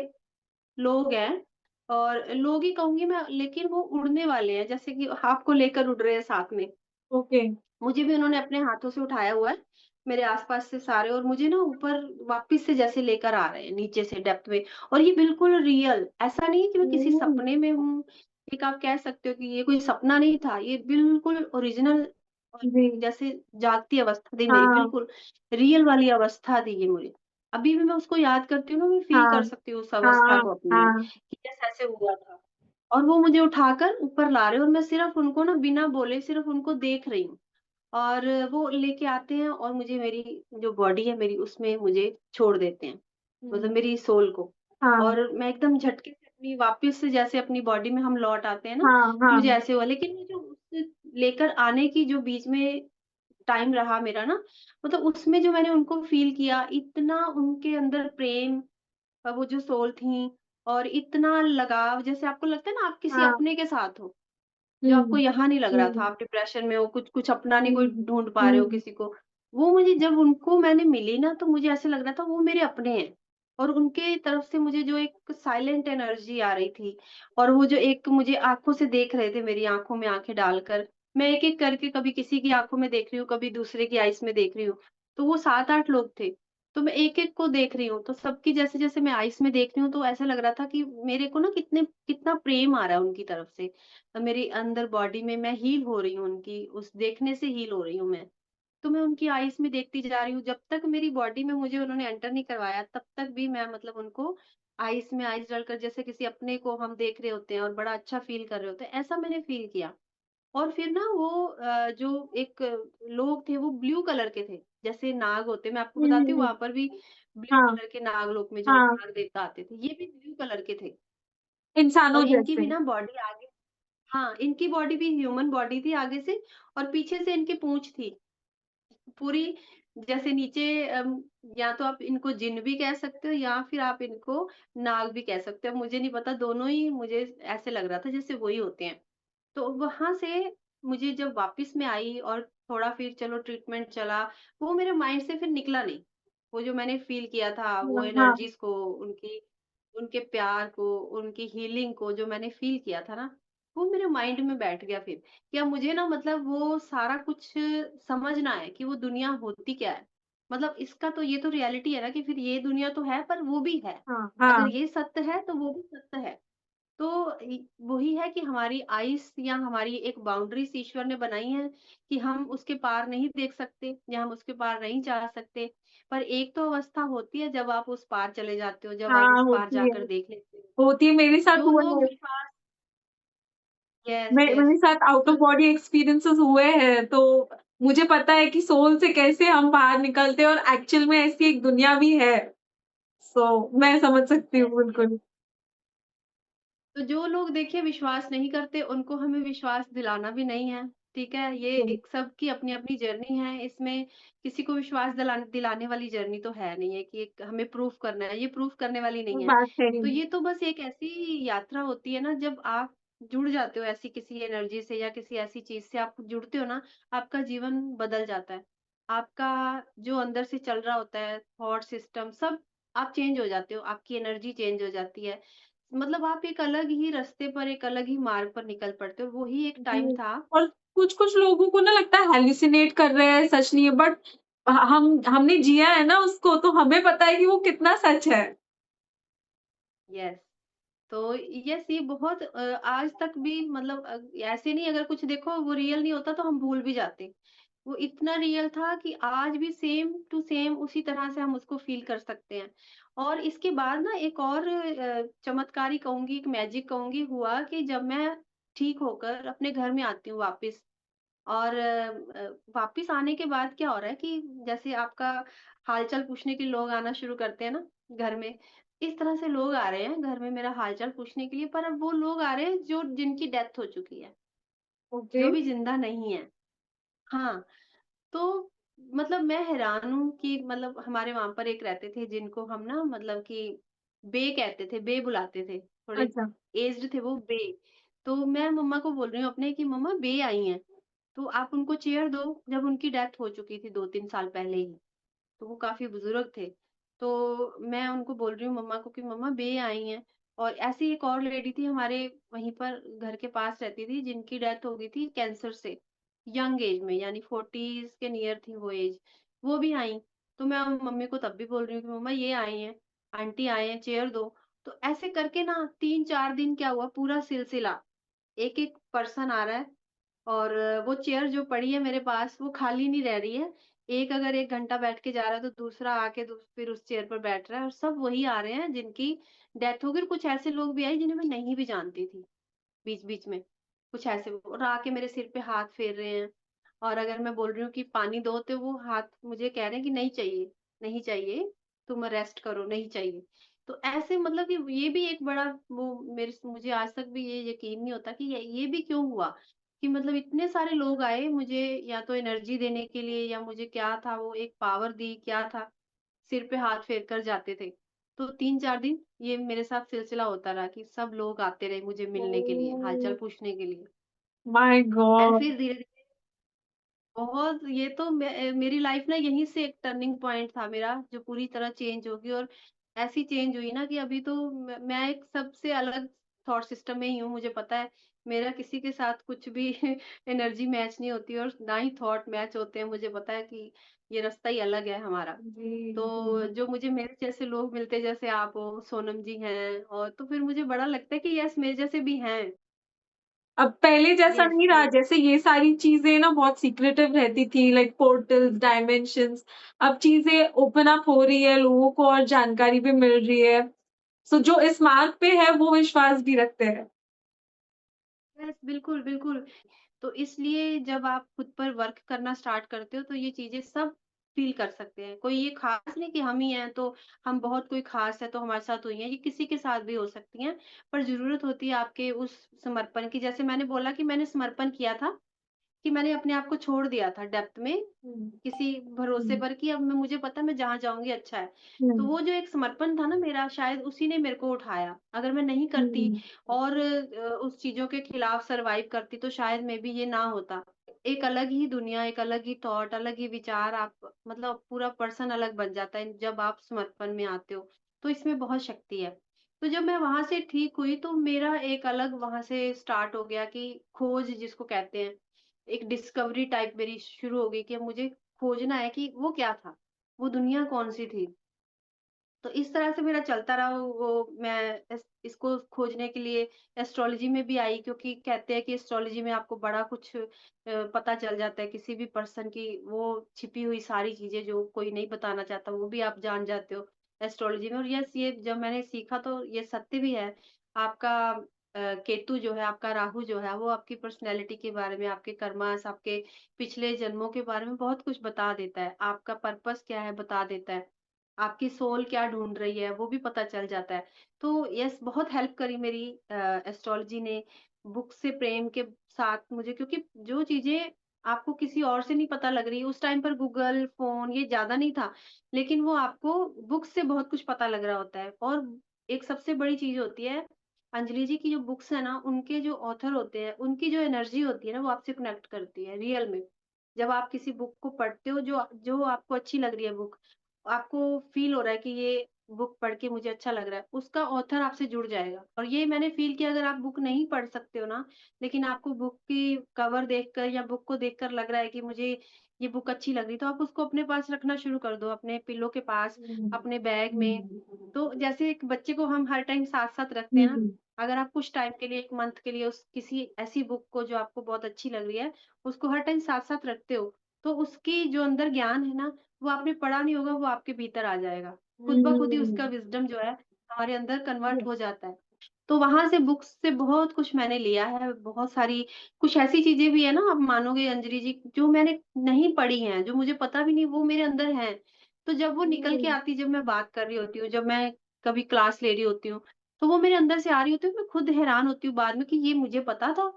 लोग हैं और लोग ही कहूँगी मैं, लेकिन वो उड़ने वाले हैं, जैसे कि आपको लेकर उड़ रहे हैं साथ में। ओके। मुझे भी उन्होंने अपने हाथों से उठाया हुआ है, मेरे आस-पास से सारे, और मुझे ना ऊपर वापस से जैसे लेकर आ रहे हैं, नीचे से डेप्थ में, और ये बिल्कुल रियल, ऐसा नहीं है कि मैं किसी ओह! सपने में हूँ। एक आप कह सकते हो कि ये कोई सपना नहीं था, ये बिल्कुल ओरिजिनल और जी। जैसे जागती अवस्था थी मेरी, हाँ, बिल्कुल रियल वाली अवस्था थी ये मुझे। अभी भी मैं उसको याद करती हूँ ना, मैं फ़ील हाँ, कर सकती हूँ उस अवस्था हाँ, को अपनी में, हाँ, कि जैसे ऐसे हुआ था। और वो मुझे उठाकर ऊपर ला रहे हैं और मैं सिर्फ़ उनको ना बिना बोले सिर्फ़ उनको देख रही हूँ। और वो लेके आते हैं और मुझे मेरी जो बॉडी है मेरी उसमें मुझे छोड़ देते हैं, मतलब हुँ, मेरी सोल को। हाँ, और मैं एकदम झटके से अपनी वापस से जैसे अपनी बॉडी में हम लौट आते हैं ना, हाँ, मुझे हाँ, ऐसे हुआ। लेकिन वो जो उस लेकर आने की जो बीच में टाइम रहा मेरा ना, मतलब उसमें जो मैंने उनको फ़ील किया, इतना उनके अंदर प्रेम, वो जो सोल थी, और इतना लगाव, जैसे आपको लगता है ना आप किसी हाँ, अपने के साथ हो। जो आपको हुँ, यहाँ नहीं लग रहा था, हुँ, आप डिप्रेशन में हो, कुछ कुछ अपना नहीं कोई हुँ, ढूँढ पा रहे हो हुँ, किसी को। वो मुझे जब उनको मैंने मिली ना, तो मुझे ऐसा लग रहा था वो मेरे अपने हैं। और उनके तरफ से मुझे जो एक साइलेंट एनर्जी आ रही थी, और वो जो एक मुझे आँखों से देख रहे थे, मेरी आँखों में आँखें डालकर, मैं एक-एक करके कभी किसी की आँखों में देख रही हूँ, कभी दूसरे की आईज़ में देख रही हूँ। तो वो 7-8 लोग थे। तो मैं एक-एक को देख रही हूँ, तो सबकी जैसे-जैसे मैं आईज़ में देख रही हूँ, तो ऐसा लग रहा था कि मेरे को ना कितना प्रेम आ रहा है उनकी तरफ से। मेरी अंदर बॉडी में मैं हील हो रही हूँ, उनकी उस देखने से हील हो रही हूँ मैं। तो मैं उनकी आईज़ में देखती जा रही हूँ, जब तक मेरी बॉडी में मुझे उन्होंने एंटर नहीं करवाया, तब तक भी मैं मतलब उनको आईज़ में आईज़ डालकर जैसे किसी अपने को हम देख रहे होते हैं और बड़ा अच्छा फ़ील कर रहे होते हैं, ऐसा मैंने फ़ील किया। और फिर ना वो जो एक लोग थे वो ब्लू कलर के थे, जैसे नाग होते हैं, मैं आपको हुँ, बताती हूँ हुँ, वहाँ पर भी ब्लू हाँ, कलर के नाग लोक में जो हाँ, नाग देवता आते थे, ये भी ब्लू कलर के थे। इंसानों और इनकी भी जैसे। ना बॉडी आगे, हाँ, इनकी बॉडी भी ह्यूमन बॉडी थी आगे से, और पीछे से इनकी पूँछ थी। पूरी जैसे नीचे या तो आप इनको जिन्न भी कह सकते हो या फिर आप इनको नाग भी कह सकते हो। मुझे नहीं पता, दोनों ही मुझे ऐसे लग रहा था जैसे वही होते हैं। तो वहाँ से मुझे जब वापस मैं आई और थोड़ा फिर चलो ट्रीटमेंट चला, वो मेरे माइंड से फिर निकला नहीं। वो जो मैंने फ़ील किया था, वो हाँ, हाँ, एनर्जीज़ को, उनकी उनके प्यार को, उनकी हीलिंग को जो मैंने फ़ील किया था ना, वो मेरे माइंड में बैठ गया फिर। कि अब मुझे ना मतलब वो सारा कुछ समझना है कि वो दुनिया होती क्या है। मतलब इसका तो ये तो रियलिटी है ना कि फिर ये दुनिया तो है पर वो भी है। हाँ, अगर हाँ, ये सत्य है तो वो भी सत्य है। तो वही है कि हमारी आइज़ या हमारी एक बाउंड्रीज़ ईश्वर ने बनाई हैं कि हम उसके पार नहीं देख सकते या हम उसके पार नहीं जा सकते। पर एक तो अवस्था होती है जब आप उस पार चले जाते हो, जब आप हाँ, उस पार होती है। जाकर देख लेते हो। होती है, मेरे साथ जो हुआ लोग है। विश्वास, यस, मेरे यस। साथ आउट तो ऑफ बॉडी एक्सपीरियंसेस हुए हैं, तो मुझे पता है कि सोल से कैसे हम बाहर निकलते हैं और एक्चुअल में ऐसी एक दुनिया भी है। मैं समझ सकती हूँ यस, यस। बिल्कुल। तो जो लोग देखिए विश्वास नहीं करते, उनको हमें विश्वास दिलाना भी नहीं है, ठीक है? ये हुँ, एक सबकी अपनी-अपनी जर्नी है, इसमें किसी को विश्वास दिलाने वाली जर्नी तो है नहीं है कि एक हमें प्रूफ करना है, ये प्रूफ करने वाली नहीं है। बात है ही। तो ये तो बस एक ऐसी यात्रा होती है ना, जब आप जुड़ जाते हो ऐसी किसी एनर्जी से या किसी ऐसी चीज़ से आप जुड़ते हो ना, आपका जीवन बदल जाता है। आपका जो अंदर से चल रहा होता है, थॉट सिस्टम सब आप चेंज हो जाते हो, आपकी एनर्जी चेंज हो जाती है। मतलब आप एक अलग ही रास्ते पर, एक अलग ही मार्ग पर निकल पड़ते हो। वही एक टाइम जी, था। और कुछ-कुछ लोगों को ना लगता है हैलुसिनेट कर रहे हैं, सच नहीं है, बट हमने जिया है ना उसको, तो हमें पता है कि वो कितना सच है। यस। तो यस, ये बहुत आज तक भी मतलब ऐसे नहीं, अगर कुछ देखो वो रियल नहीं होता तो हम भूल भी जाते। वो इतना रियल था कि आज भी सेम टू सेम उसी तरह से हम उसको फ़ील कर सकते हैं। और इसके बाद ना एक और चमत्कारी कहूँगी, एक मैजिक कहूँगी हुआ कि जब मैं ठीक होकर अपने घर में आती हूँ वापस, और वापिस आने के बाद क्या हो रहा है कि जैसे आपका हाल-चाल पूछने के लिए लोग आना शुरू करते हैं ना घर में, इस तरह से लोग आ रहे हैं घर में मेरा हाल-चाल पूछने के लिए, पर अब वो लोग आ रहे हैं जो जिनकी डेथ हो चुकी है, ओके। जो भी ज़िंदा नहीं है। हाँ, तो मतलब मैं हैरान हूँ कि मतलब हमारे वहाँ पर एक रहते थे जिनको हम ना मतलब कि बे कहते थे, बे बुलाते थे, थोड़े अच्छा। एज्ड थे वो बे। तो मैं मम्मा को बोल रही हूँ अपने कि मम्मा बे आई हैं, तो आप उनको चेयर दो, जब उनकी डेथ हो चुकी थी 2-3 साल पहले ही। तो वो काफ़ी बुज़ुर्ग थे। तो मैं उनको बोल रही हूँ मम्मा को कि मम्मा बे आई हैं। और ऐसी एक और लेडी थी हमारे वहीं पर घर के पास रहती थी जिनकी डेथ हो गई थी कैंसर से, यंग एज में यानी 40s के नियर थी वो एज, वो भी आई। तो मैं मम्मी को तब भी बोल रही हूँ कि मम्मा ये आई हैं, आंटी आए हैं, चेयर दो। तो ऐसे करके ना 3-4 दिन क्या हुआ पूरा सिलसिला, एक-एक पर्सन आ रहा है और वो चेयर जो पड़ी है मेरे पास वो खाली नहीं रह रही है। एक अगर 1 घंटा बैठ के जा रहा है तो दूसरा आके फिर उस चेयर पर बैठ रहा है और सब वही आ रहे हैं जिनकी डेथ हो गई और कुछ ऐसे लोग भी आए जिन्हें मैं नहीं भी जानती थी, बीच-बीच में। कुछ ऐसे और आके मेरे सिर पे हाथ फेर रहे हैं और अगर मैं बोल रही हूँ कि पानी दो तो वो हाथ मुझे कह रहे हैं कि नहीं चाहिए, नहीं चाहिए, तुम रेस्ट करो, नहीं चाहिए। तो ऐसे मतलब कि ये भी एक बड़ा वो मेरे मुझे आज तक भी ये यकीन नहीं होता कि ये भी क्यों हुआ? कि मतलब इतने सारे लोग आए मुझे या तो एनर्जी देने के लिए या मुझे क्या था वो एक पावर दी, क्या था? सिर पे हाथ फेर कर जाते थे। तो 3-4 दिन ये मेरे साथ सिलसिला होता रहा कि सब लोग आते रहे मुझे मिलने के लिए, ओह! हाल-चाल पूछने के लिए। My and God! फिर धीरे-धीरे बहुत ये तो मेरी लाइफ ना यहीं से एक टर्निंग पॉइंट था मेरा जो पूरी तरह चेंज हो गई और ऐसी चेंज हुई ना कि अभी तो मैं एक सबसे अलग थॉट सिस्टम में ही हूँ मुझे पता है मेरा किसी के साथ कुछ भी एनर्जी मैच नहीं होती और ना ही थॉट मैच होते हैं मुझे पता है कि ये रास्ता ही अलग है हमारा। जी, तो जी। जो मुझे मेरे जैसे लोग मिलते जैसे आप हो, सोनम जी हैं और तो फिर मुझे बड़ा लगता है कि यस मेरे जैसे भी हैं। अब पहले जैसा यस नहीं रहा, ये जैसे ये सारी चीज़ें ना बहुत सीक्रेटिव रहती थी, लाइक पोर्टल्स, डायमेंशंस। अब चीज़ें ओपन अप हो रही है, लोगों को और जानकारी भी मिल रही है। सो जो इस मार्ग पे है, वो विश्वास भी रखते हैं। यस बिल्कुल, बिल्कुल। तो इसलिए जब आप खुद पर वर्क करना स्टार्ट करते हो तो ये चीज़ें सब फ़ील कर सकते हैं। कोई ये ख़ास नहीं कि हम ही हैं तो हम बहुत कोई ख़ास है तो हमारे साथ हुई हैं, ये किसी के साथ भी हो सकती हैं। पर ज़रूरत होती है आपके उस समर्पण की जैसे मैंने बोला कि मैंने समर्पण किया था कि मैंने अपने आप को छोड़ दिया था डेप्थ में, हुँ, किसी भरोसे हुँ, पर कि अब मैं मुझे पता है मैं जहाँ जाऊँगी अच्छा है। तो हुँ, वो जो एक समर्पण था ना मेरा शायद उसी ने मेरे को उठाया। अगर मैं नहीं करती हुँ, और उस चीज़ों के खिलाफ सर्वाइव करती तो शायद मे बी ये ना होता। एक अलग ही दुनिया, एक अलग ही थॉट, अलग ही विचार आप मतलब पूरा पर्सन अलग बन जाता है जब आप समर्पण में आते हो। तो इसमें बहुत शक्ति है। तो जब मैं वहाँ से ठीक हुई तो मेरा एक अलग वहाँ से स्टार्ट हो गया कि खोज जिसको कहते हैं। एक डिस्कवरी टाइप मेरी शुरू हो गई कि अब मुझे खोजना है कि वो क्या था? वो दुनिया कौन-सी थी? तो इस तरह से मेरा चलता रहा वो मैं इसको खोजने के लिए एस्ट्रोलॉजी में भी आई क्योंकि कहते हैं कि एस्ट्रोलॉजी में आपको बड़ा कुछ पता चल जाता है किसी भी पर्सन की वो छिपी हुई सारी चीज़ें जो कोई नहीं बताना चाहता वो भी आप जान जाते हो एस्ट्रोलॉजी में और यस ये जब मैंने सीखा तो ये सत्य भी है। आपका केतु जो है, आपका राहु जो है वो आपकी पर्सनैलिटी के बारे में, आपके कर्मास, आपके पिछले जन्मों के बारे में बहुत कुछ बता देता है। आपका पर्पस क्या है बता देता है। आपकी सोल क्या ढूँढ रही है, वो भी पता चल जाता है। तो यस बहुत हेल्प करी मेरी एस्ट्रोलॉजी ने, बुक से प्रेम के साथ मुझे क्योंकि जो चीज़ें आपको किसी और से नहीं पता लग रही, उस टाइम पर गूगल, फ़ोन ये ज़्यादा नहीं था, लेकिन वो आपको बुक से बहुत कुछ पता लग रहा होता है। और एक सबसे बड़ी चीज़ होती है, अंजलि जी की जो बुक्स हैं ना, उनके जो ऑथर होते हैं, उनकी जो एनर्जी होती है ना, वो आपसे कनेक्ट करती है रियल में। जब आप किसी बुक को पढ़ते हो, जो जो आपको अच्छी लग रही है बुक, आपको फ़ील हो रहा है कि ये बुक पढ़ के मुझे अच्छा लग रहा है, उसका ऑथर आपसे जुड़ जाएगा। और ये मैंने फ़ील किया अगर आप बुक नहीं पढ़ सकते हो ना, लेकिन आपको बुक की कवर देखकर या बुक को देखकर लग रहा है कि मुझे ये बुक अच्छी लग रही है, तो आप उसको अपने पास रखना शुरू कर दो, अपने पिलो के पास, हुँ, अपने बैग में। हुँ, तो जैसे एक बच्चे को हम हर टाइम साथ-साथ रखते हैं ना, हुँ, अगर आप कुछ टाइम के लिए 1 मंथ के लिए उस किसी ऐसी बुक को जो आपको बहुत अच्छी लग रही है, उसको हर टाइम साथ-साथ रखते हो, तो उसकी जो अंदर ज्ञान है ना, वो आपने पढ़ा नहीं होगा, वो आपके भीतर आ जाएगा। खुद ब खुद ही उसका हुँ, विज़डम जो है, हमारे अंदर कन्वर्ट हुँ, हो जाता है। तो वहाँ से बुक्स से बहुत कुछ मैंने लिया है, बहुत सारी कुछ ऐसी चीज़ें भी है ना, आप मानोगे अंजलि जी, जो मैंने नहीं पढ़ी हैं, जो मुझे पता भी नहीं वो मेरे अंदर हैं। तो जब वो निकल के हुँ। आती है, जब मैं बात कर रही होती हूँ, जब मैं कभी क्लास ले रही होती हूँ, तो वो मेरे अंदर से आ रही होती है, मैं खुद हैरान होती हूँ बाद में कि ये मुझे पता था।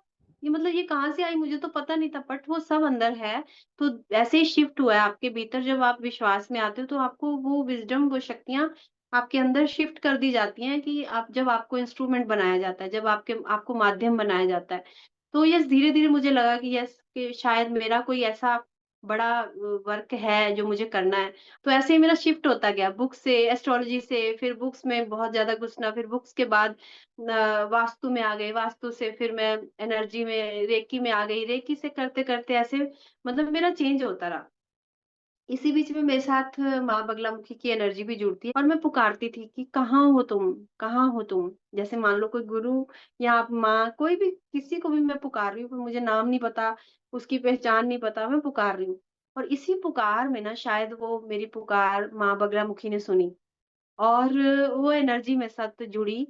ये मतलब ये कहाँ से आई मुझे तो पता नहीं था, बट वो सब अंदर है। तो ऐसे ही शिफ्ट हुआ है आपके भीतर, जब आप विश्वास में आते हो तो आपको वो विज़डम, वो शक्तियाँ आपके अंदर शिफ्ट कर दी जाती हैं कि आप जब आपको इंस्ट्रूमेंट बनाया जाता है, जब आपको माध्यम बनाया जाता है। तो यस, धीरे-धीरे मुझे लगा कि यस, कि शायद मेरा कोई ऐसा बड़ा वर्क है जो मुझे करना है। तो ऐसे ही मेरा शिफ्ट होता गया, बुक से, एस्ट्रोलॉजी से, फिर बुक्स में बहुत ज़्यादा घुसना, फिर बुक्स के बाद वास्तु में आ गई, वास्तु से फिर मैं एनर्जी में, रेकी में आ गई, रेकी से करते-करते ऐसे मतलब मेरा चेंज होता रहा। इसी बीच में मेरे साथ माँ बगलामुखी की एनर्जी भी जुड़ती है और मैं पुकारती थी कि कहाँ हो तुम? कहाँ हो तुम? जैसे मान लो कोई गुरु या आप माँ, कोई भी, किसी को भी मैं पुकार रही हूँ, पर मुझे नाम नहीं पता, उसकी पहचान नहीं पता, मैं पुकार रही हूँ। और इसी पुकार में ना शायद वो मेरी पुकार माँ बगलामुखी ने सुनी और वो एनर्जी मेरे साथ जुड़ी।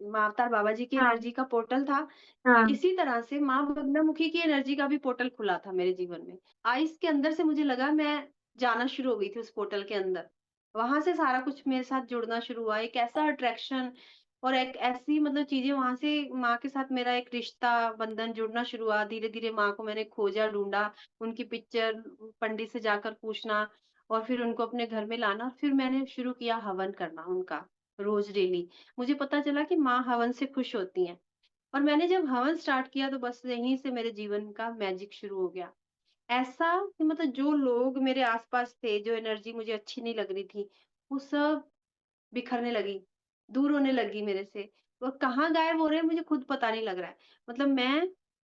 माँ अवतार बाबा जी की हाँ, एनर्जी का पोर्टल था। हाँ। इसी तरह से माँ बगलामुखी की एनर्जी का भी पोर्टल खुला था मेरे जीवन में। आइस के अंदर से मुझे लगा मैं जाना शुरू हो गई थी उस पोर्टल के अंदर। वहाँ से सारा कुछ मेरे साथ जुड़ना शुरू हुआ। एक ऐसा अट्रैक्शन और एक ऐसी मतलब चीज़ें वहाँ से, माँ के साथ मेरा एक रिश्ता, बंधन जुड़ना शुरू हुआ। धीरे-धीरे माँ को मैंने खोजा, ढूँढा, उनकी पिक्चर पंडित से जाकर पूछना और फिर उनको अपने घर में लाना। फिर मैंने शुरू किया हवन करना उनका, रोज़ डेली। मुझे पता चला कि माँ हवन से खुश होती हैं। और मैंने जब हवन स्टार्ट किया तो बस यहीं से मेरे जीवन का मैजिक शुरू हो गया। ऐसा कि मतलब जो लोग मेरे आस-पास थे, जो एनर्जी मुझे अच्छी नहीं लग रही थी, वो सब बिखरने लगी, दूर होने लगी मेरे से। वो कहाँ गायब हो रहे हैं मुझे खुद पता नहीं लग रहा है। मतलब मैं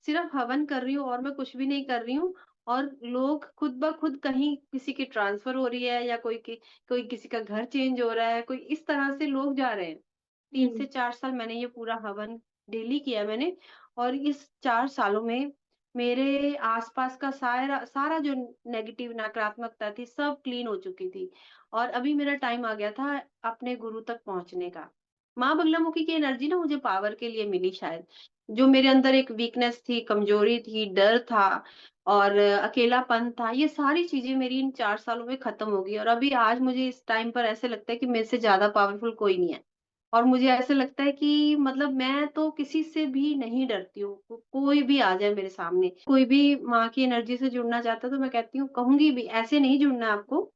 सिर्फ़ हवन कर रही हूँ और मैं कुछ भी नहीं कर रही हूँ और लोग खुद ब खुद, कहीं किसी की ट्रांसफ़र हो रही है या कोई किसी का घर चेंज हो रहा है, कोई इस तरह से लोग जा रहे हैं। 3 हुँ, से 4 साल मैंने ये पूरा हवन डेली किया मैंने और इस 4 सालों में मेरे आस-पास का सारा सारा जो नेगेटिव नकारात्मकता थी सब क्लीन हो चुकी थी। और अभी मेरा टाइम आ गया था अपने गुरु तक पहुँचने का। माँ बगलामुखी की एनर्जी ना मुझे पावर के लिए मिली शायद। जो मेरे अंदर एक वीकनेस थी, कमज़ोरी थी, डर था और अकेलापन था, ये सारी चीज़ें मेरी इन 4 सालों में ख़त्म हो गई और अभी आज मुझे इस टाइम पर ऐसे लगता है कि मेरे से ज़्यादा पावरफुल कोई नहीं है। और मुझे ऐसा लगता है कि मतलब मैं तो किसी से भी नहीं डरती हूँ। कोई भी आ जाए मेरे सामने, कोई भी माँ की एनर्जी से जुड़ना चाहता है तो मैं कहती हूँ, कहूँगी भी, ऐसे नहीं जुड़ना है आपको।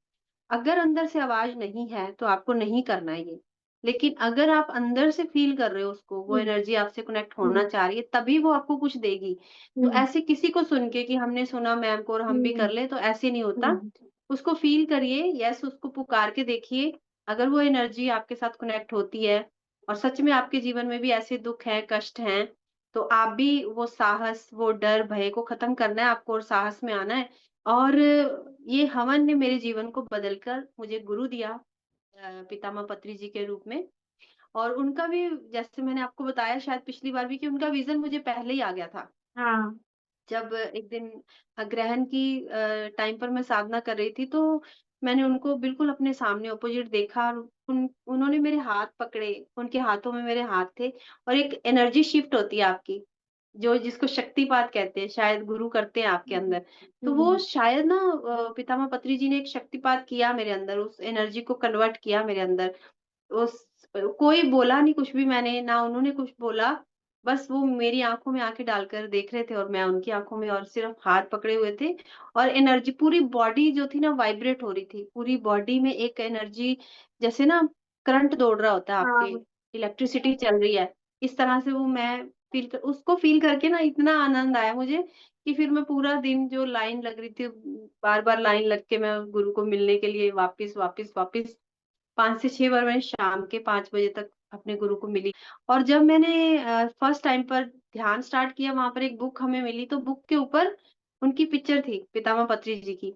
अगर अंदर से आवाज़ नहीं है, तो आपको नहीं करना है ये। लेकिन अगर आप अंदर से फ़ील कर रहे हो उसको, वो हुँ, एनर्जी आपसे कनेक्ट हुँ, होना चाह रही है, तभी वो आपको कुछ देगी। तो हुँ, ऐसे किसी को सुन के कि हमने सुना मैम को और हम भी हुँ, कर लें, तो ऐसे नहीं होता। हुँ, उसको फ़ील करिए, यस, उसको पुकार के देखिए। अगर वो एनर्जी आपके साथ कनेक्ट होती है और सच में आपके जीवन में भी ऐसे दुःख हैं, कष्ट हैं, तो आप भी वो साहस, वो डर, भय को ख़त्म करना है आपको और साहस में आना है। और ये हवन ने मेरे जीवन को बदलकर मुझे गुरु दिया, पितामह पत्री जी के रूप में। और उनका भी, जैसे मैंने आपको बताया शायद पिछली बार भी, कि उनका विज़न मुझे पहले ही आ गया था। हाँ, जब एक दिन ग्रहण की टाइम पर मैं साधना कर रही थी, तो मैंने उनको बिल्कुल अपने सामने अपोज़िट देखा और उन्होंने मेरे हाथ पकड़े, उनके हाथों में मेरे हाथ थे और एक एनर्जी शिफ्ट होती है आपकी, जो जिसको शक्तिपात कहते हैं, शायद गुरु करते हैं आपके हुँ, अंदर। तो वो हुँ, शायद ना पितामह पत्री जी ने एक शक्तिपात किया मेरे अंदर, उस एनर्जी को कन्वर्ट किया मेरे अंदर। उस कोई बोला नहीं कुछ भी मैंने, ना उन्होंने कुछ बोला, बस वो मेरी आँखों में आँखें डालकर देख रहे थे और मैं उनकी आँखों में, और सिर्फ़ हाथ पकड़े हुए थे और एनर्जी पूरी बॉडी जो थी ना वाइब्रेट हो रही थी। पूरी बॉडी में एक एनर्जी, जैसे ना करंट दौड़ रहा होता है आपके, हाँ, इलेक्ट्रिसिटी चल रही है, इस तरह से वो मैं उसको फ़ील करके ना इतना आनंद आया मुझे कि फिर मैं पूरा दिन, जो लाइन लग रही थी, बार-बार लाइन लग के मैं गुरु को मिलने के लिए वापिस 5 से 6 बार मैंने शाम के 5 बजे तक अपने गुरु को मिली। और जब मैंने फर्स्ट टाइम पर ध्यान स्टार्ट किया, वहाँ पर एक बुक हमें मिली, तो बुक के ऊपर उनकी पिक्चर थी, पितामह पत्री जी की।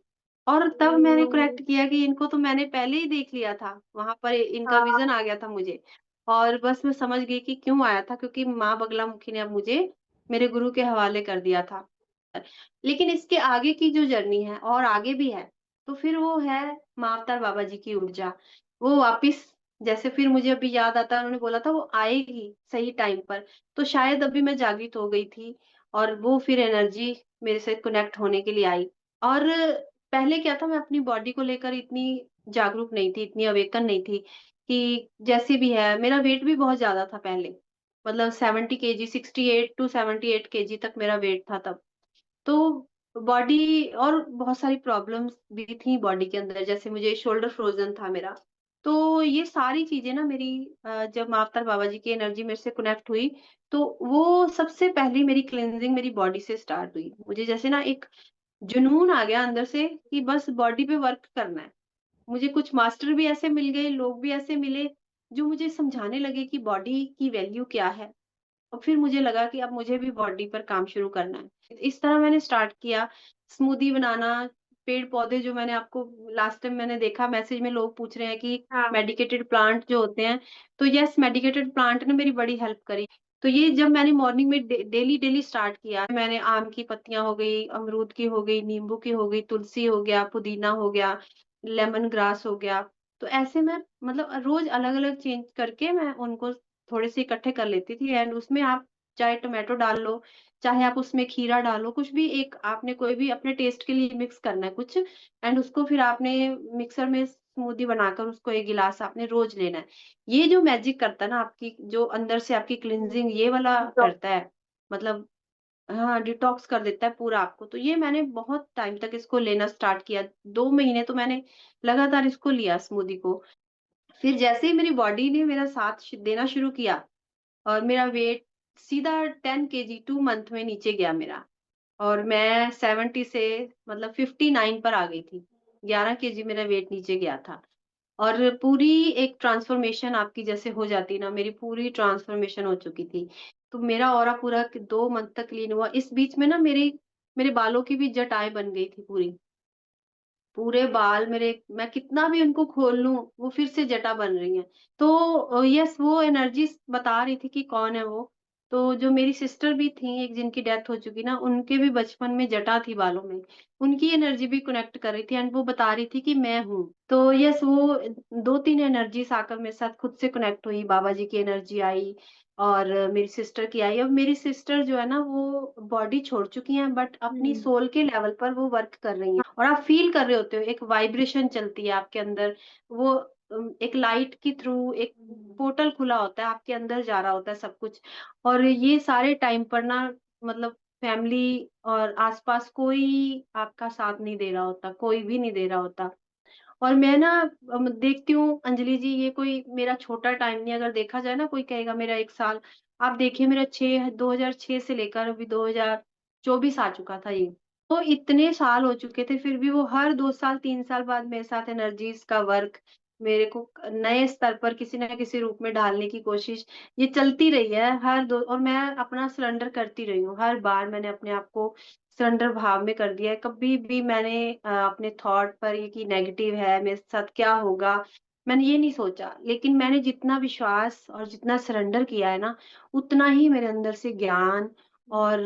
और तब मैंने ओह! कनेक्ट किया कि इनको तो मैंने पहले ही देख लिया था, वहाँ पर इनका हाँ, विज़न आ गया था मुझे। और बस मैं समझ गई कि क्यों आया था, क्योंकि माँ बगलामुखी ने अब मुझे मेरे गुरु के हवाले कर दिया था। लेकिन इसके आगे की जो जर्नी है और आगे भी है, तो फिर वो है माँ अवतार बाबा जी की ऊर्जा। वो वापिस, जैसे फिर मुझे अभी याद आता है, उन्होंने बोला था वो आएगी सही टाइम पर, तो शायद अभी मैं जागृत हो गई थी और वो फिर एनर्जी मेरे से कनेक्ट होने के लिए आई। और पहले क्या था, मैं अपनी बॉडी को लेकर इतनी जागरूक नहीं थी, इतनी अवेकन नहीं थी कि जैसे भी है, मेरा वेट भी बहुत ज़्यादा था पहले। मतलब 70 केजी, 68 टू 78 केजी तक मेरा वेट था तब। तो बॉडी और बहुत सारी प्रॉब्लम्स भी थी बॉडी के अंदर, जैसे मुझे शोल्डर फ्रोजन था मेरा। तो ये सारी चीजें ना मेरी जब मावतर बाबा जी की एनर्जी मेरे से कनेक्ट हुई, तो वो सबसे पहली मेरी क्लींजिंग मेरी बॉडी से स्टार्ट हुई। मुझे जैसे ना एक जुनून आ गया अंदर से कि बस बॉडी पे वर्क करना है। मुझे कुछ मास्टर भी ऐसे मिल गए, लोग भी ऐसे मिले जो मुझे समझाने लगे कि बॉडी की वैल्यू क्या है। और फिर मुझे लगा कि अब मुझे भी बॉडी पर काम शुरू करना है। इस तरह मैंने स्टार्ट किया, स्मूदी बनाना, पेड़-पौधे जो मैंने आपको लास्ट टाइम मैंने देखा मैसेज में लोग पूछ रहे हैं कि हाँ। मेडिकेटेड प्लांट जो होते हैं, तो यस मेडिकेटेड प्लांट ने मेरी बड़ी हेल्प करी। तो ये जब मैंने मॉर्निंग में डेली स्टार्ट किया, मैंने आम की पत्तियाँ हो गई, अमरूद की हो गई, नींबू की हो गई, तुलसी हो गया, पुदीना हो गया, लेमन ग्रास हो गया। तो ऐसे मैं मतलब रोज़ अलग-अलग चेंज करके मैं उनको थोड़े से इकट्ठे कर लेती थी एंड उसमें आप चाहे टोमेटो डाल लो, चाहे आप उसमें खीरा डालो, कुछ भी एक आपने कोई भी अपने टेस्ट के लिए मिक्स करना है कुछ एंड उसको फिर आपने मिक्सर में स्मूदी बनाकर उसको 1 गिलास आपने रोज़ लेना है। ये जो मैजिक करता है ना आपकी जो अंदर से आपकी क्लींजिंग ये वाला करता है, मतलब हाँ, डिटॉक्स कर देता है पूरा आपको। तो ये मैंने बहुत टाइम तक इसको लेना स्टार्ट किया। 2 महीने तो मैंने लगातार इसको लिया स्मूदी को। फिर जैसे ही मेरी बॉडी ने मेरा साथ देना शुरू किया और मेरा वेट सीधा 10 केजी 2 मंथ में नीचे गया मेरा और मैं 70 से मतलब 59 पर आ गई थी। 11 केजी मेरा वेट नीचे गया था और पूरी एक ट्रांसफॉर्मेशन आपकी जैसे हो जाती है ना, मेरी पूरी ट्रांसफॉर्मेशन हो चुकी थी। तो मेरा ऑरा पूरा 2 मंथ तक क्लीन हुआ। इस बीच में ना मेरे बालों की भी जटाएँ बन गई थी पूरी। पूरे बाल मेरे मैं कितना भी उनको खोल लूँ, वो फिर से जटा बन रही हैं। तो यस वो एनर्जी बता रही थी कि कौन है वो। तो जो मेरी सिस्टर भी थी, एक जिनकी डेथ हो चुकी ना, उनके भी बचपन में जटा थी बालों में। उनकी एनर्जी भी कनेक्ट कर रही थी एंड वो बता रही थी कि मैं हूँ। तो यस वो 2-3 एनर्जीज़ आकर मेरे साथ खुद से कनेक्ट हुई। बाबा जी की एनर्जी आई और मेरी सिस्टर की आई। अब मेरी सिस्टर जो है ना वो बॉडी छोड़ चुकी हैं बट अपनी हुँ। सोल के लेवल पर वो वर्क कर रही हैं और आप फ़ील कर रहे होते हो एक वाइब्रेशन चलती है आपके अंदर। वो एक लाइट के थ्रू एक पोर्टल खुला होता है, आपके अंदर जा रहा होता है सब कुछ। और ये सारे टाइम पर ना मतलब फैमिली और आस-पास कोई आपका साथ नहीं दे रहा होता, कोई भी नहीं दे रहा होता। और मैं ना देखती हूँ अंजलि जी ये कोई मेरा छोटा टाइम नहीं अगर देखा जाए ना कोई कहेगा मेरा 1 साल, आप देखिए मेरा 2006 से लेकर अभी 2024 आ चुका था ये। तो इतने साल हो चुके थे फिर भी वो हर 2 साल 3 साल बाद मेरे साथ एनर्जीज़ का वर्क मेरे को नए स्तर पर किसी न किसी रूप में ढालने की कोशिश ये चलती रही है हर 2 और मैं अपना सरेंडर करती रही हूँ। हर बार मैंने अपने आप को सरेंडर भाव में कर दिया है। कभी भी मैंने अपने थॉट पर ये कि नेगेटिव है, मेरे साथ क्या होगा, मैंने ये नहीं सोचा। लेकिन मैंने जितना विश्वास और जितना सरेंडर किया है ना, उतना ही मेरे अंदर से ज्ञान और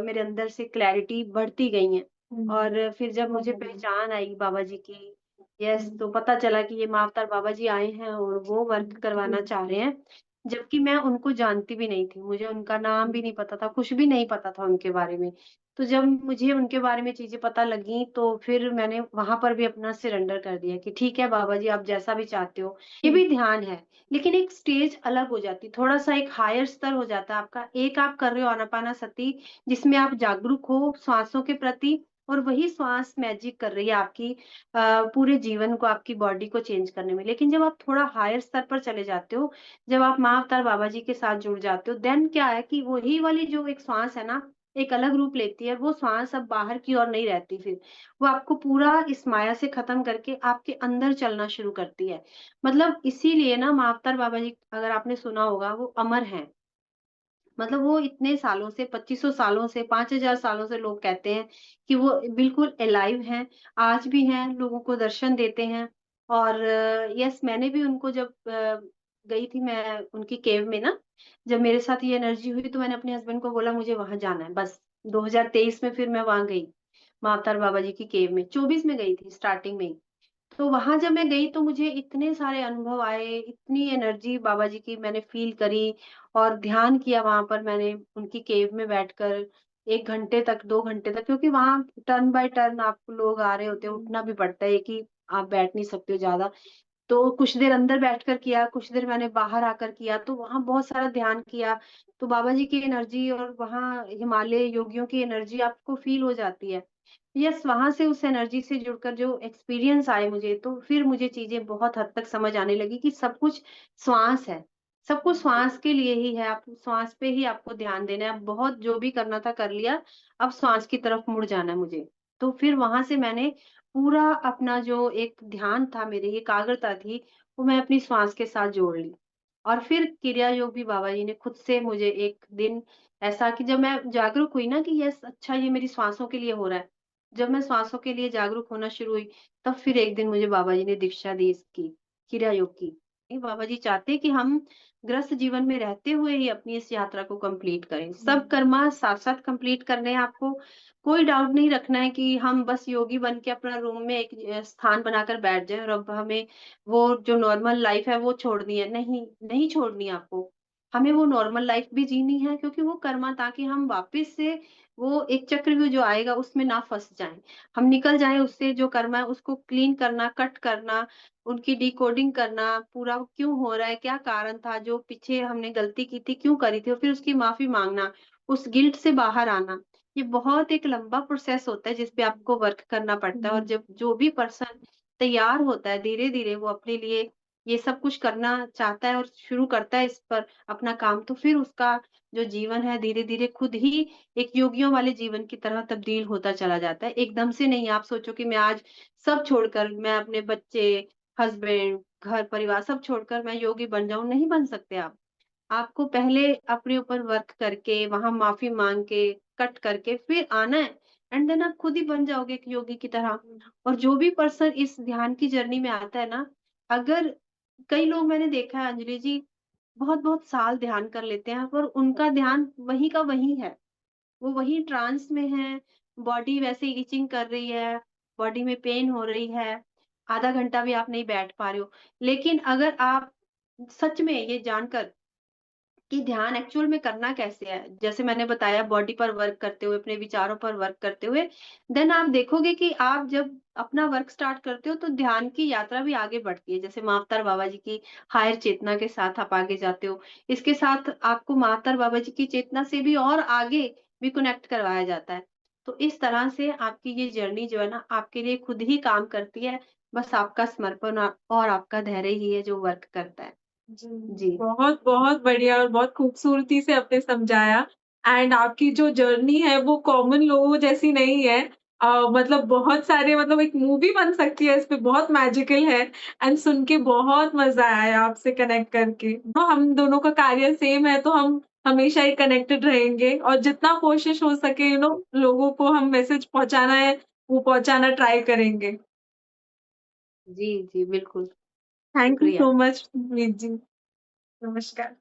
मेरे अंदर से क्लैरिटी बढ़ती गई है। और फिर जब मुझे पहचान आई बाबा जी की, यस तो पता चला कि ये माँ-अवतार बाबा जी आए हैं और वो वर्क करवाना चाह रहे हैं। जबकि मैं उनको जानती भी नहीं थी, मुझे उनका नाम भी नहीं पता था, कुछ भी नहीं पता था उनके बारे में। तो जब मुझे उनके बारे में चीज़ें पता लगीं, तो फिर मैंने वहाँ पर भी अपना सरेंडर कर दिया कि ठीक है बाबा जी, आप जैसा भी चाहते हो। ये भी ध्यान है, लेकिन एक स्टेज अलग हो जाती है, थोड़ा-सा एक हायर स्तर हो जाता है आपका। एक आप कर रहे हो आनापानासती, जिसमें आप जागरूक हो श्वासों के प्रति और वही श्वास मैजिक कर रही है आपकी पूरे जीवन को, आपकी बॉडी को चेंज करने में। लेकिन जब आप थोड़ा हायर स्तर पर चले जाते हो, जब आप माँ अवतार बाबा जी के साथ जुड़ जाते हो, देन क्या है कि वही वाली जो एक श्वास है ना, एक अलग रूप लेती है, वो श्वास अब बाहर की ओर नहीं रहती फिर। वो आपको पूरा इस माया से खत्म करके आपके अंदर चलना शुरू करती है। मतलब इसीलिए ना माँ अवतार बाबा जी अगर आपने सुना होगा वो अमर हैं। मतलब वो इतने सालों से 2500 सालों से 5000 सालों से लोग कहते हैं कि वो बिल्कुल अलाइव हैं, आज भी हैं, लोगों को दर्शन देते हैं। और यस मैंने भी उनको जब गई थी मैं उनकी केव में ना, जब मेरे साथ ये एनर्जी हुई तो मैंने अपने हस्बैंड को बोला मुझे वहाँ जाना है बस। 2023 में फिर मैं वहाँ गई, माँ अवतार बाबा जी की केव में, 24 में गई थी स्टार्टिंग में ही। तो वहाँ जब मैं गई तो मुझे इतने सारे अनुभव आए, इतनी एनर्जी बाबा जी की मैंने फ़ील करी और ध्यान किया वहाँ पर मैंने उनकी केव में बैठकर 1 घंटे तक, 2 घंटे तक क्योंकि वहाँ टर्न बाय टर्न आपको लोग आ रहे होते हैं, उठना भी पड़ता है, एक ही आप बैठ नहीं सकते हो ज़्यादा। तो कुछ देर अंदर बैठकर किया, कुछ देर मैंने बाहर आकर किया, तो वहाँ बहुत सारा ध्यान किया। तो बाबा जी की एनर्जी और वहाँ हिमालय योगियों की एनर्जी आपको फ़ील हो जाती है। यस, वहाँ से उस एनर्जी से जुड़कर जो एक्सपीरियंस आए मुझे, तो फिर मुझे चीज़ें बहुत हद तक समझ आने लगी कि सब कुछ श्वास है। सब कुछ श्वास के लिए ही है, आप श्वास पे ही आपको ध्यान देना है। अब बहुत जो भी करना था कर लिया, अब श्वास की तरफ मुड़ जाना है मुझे। तो फिर वहाँ से मैंने पूरा अपना जो एक ध्यान था, मेरी एकाग्रता थी, वो मैं अपनी श्वास के साथ जोड़ ली। और फिर क्रिया योग भी बाबा जी ने खुद से मुझे एक दिन ऐसा कि जब मैं जागरूक हुई ना कि यस, अच्छा ये मेरी श्वासों के लिए हो रहा है। जब मैं श्वासों के लिए जागरूक होना शुरू हुई, तब फिर एक दिन मुझे बाबा जी ने दीक्षा दी इसकी, क्रिया योग की। नहीं, बाबा जी चाहते हैं कि हम ग्रस्त जीवन में रहते हुए ही अपनी इस यात्रा को कंप्लीट करें। सब कर्मा साथ-साथ कंप्लीट करने हैं आपको। कोई डाउट नहीं रखना है कि हम बस योगी बन के अपना रूम में एक स्थान बनाकर बैठ जाएँ और अब हमें वो जो नॉर्मल लाइफ़ है वो छोड़नी है। नहीं, नहीं छोड़नी है आपको। हमें वो नॉर्मल लाइफ़ भी जीनी है, क्योंकि वो कर्मा, ताकि हम वापस से वो एक चक्रव्यूह जो आएगा उसमें ना फँस जाएँ। हम निकल जाएँ उससे, जो कर्मा है उसको क्लीन करना, कट करना, उनकी डिकोडिंग करना, पूरा क्यों हो रहा है, क्या कारण था, जो पीछे हमने गलती की थी, क्यों करी थी, और फिर उसकी माफ़ी माँगना, उस गिल्ट से बाहर आना। ये बहुत एक लंबा प्रोसेस होता है जिस पे आपको वर्क करना पड़ता है, और जब जो भी पर्सन तैयार होता है, धीरे-धीरे वो अपने लिए ये सब कुछ करना चाहता है और शुरू करता है इस पर अपना काम, तो फिर उसका जो जीवन है धीरे-धीरे खुद ही एक योगियों वाले जीवन की तरह तब्दील होता चला जाता है। एकदम से नहीं, आप सोचो कि मैं आज सब छोड़कर, मैं अपने बच्चे, हस्बैंड, घर-परिवार सब छोड़कर मैं योगी बन जाऊँ, नहीं बन सकते आप। आपको पहले अपने ऊपर वर्क करके, वहाँ माफ़ी माँग के, कट करके फिर आना है, एंड देन आप खुद ही बन जाओगे एक योगी की तरह। और जो भी पर्सन इस ध्यान की जर्नी में आता है ना, अगर कई लोग मैंने देखा है अंजलि जी, बहुत-बहुत साल ध्यान कर लेते हैं पर उनका ध्यान वहीं का वहीं है। वो वहीं ट्रांस में है, बॉडी वैसे ही इचिंग कर रही है, बॉडी में पेन हो रही है, आधा घंटा भी आप नहीं बैठ पा रहे हो। लेकिन अगर आप सच में ये जानकर कि ध्यान एक्चुअल में करना कैसे है? जैसे मैंने बताया, बॉडी पर वर्क करते हुए, अपने विचारों पर वर्क करते हुए, देन आप देखोगे कि आप जब अपना वर्क स्टार्ट करते हो तो ध्यान की यात्रा भी आगे बढ़ती है। जैसे महाअवतार बाबा जी की हायर चेतना के साथ आप आगे जाते हो। इसके साथ आपको महाअवतार बाबा जी की चेतना से भी और आगे भी कनेक्ट करवाया जाता है। तो इस तरह से आपकी ये जर्नी जो है ना, आपके लिए खुद ही काम करती है। बस आपका समर्पण और आपका धैर्य ही है जो वर्क करता है। जी, जी। बहुत, बहुत बढ़िया और बहुत खूबसूरती से आपने समझाया एंड आपकी जो जर्नी है वो कॉमन लोगों जैसी नहीं है। मतलब बहुत सारे मतलब एक मूवी बन सकती है इस पे बहुत मैजिकल है एंड सुन के बहुत मज़ा आया आपसे कनेक्ट करके। तो हम दोनों का कार्य सेम है तो हम हमेशा ही कनेक्टेड रहेंगे और जितना कोशिश हो सके लोगों को हम मैसेज पहुँचाना है, वो पहुँचाना ट्राई करेंगे। जी, जी, बिल्कुल। थैंक यू शुक्रिया। सो मच मीत जी। नमस्कार।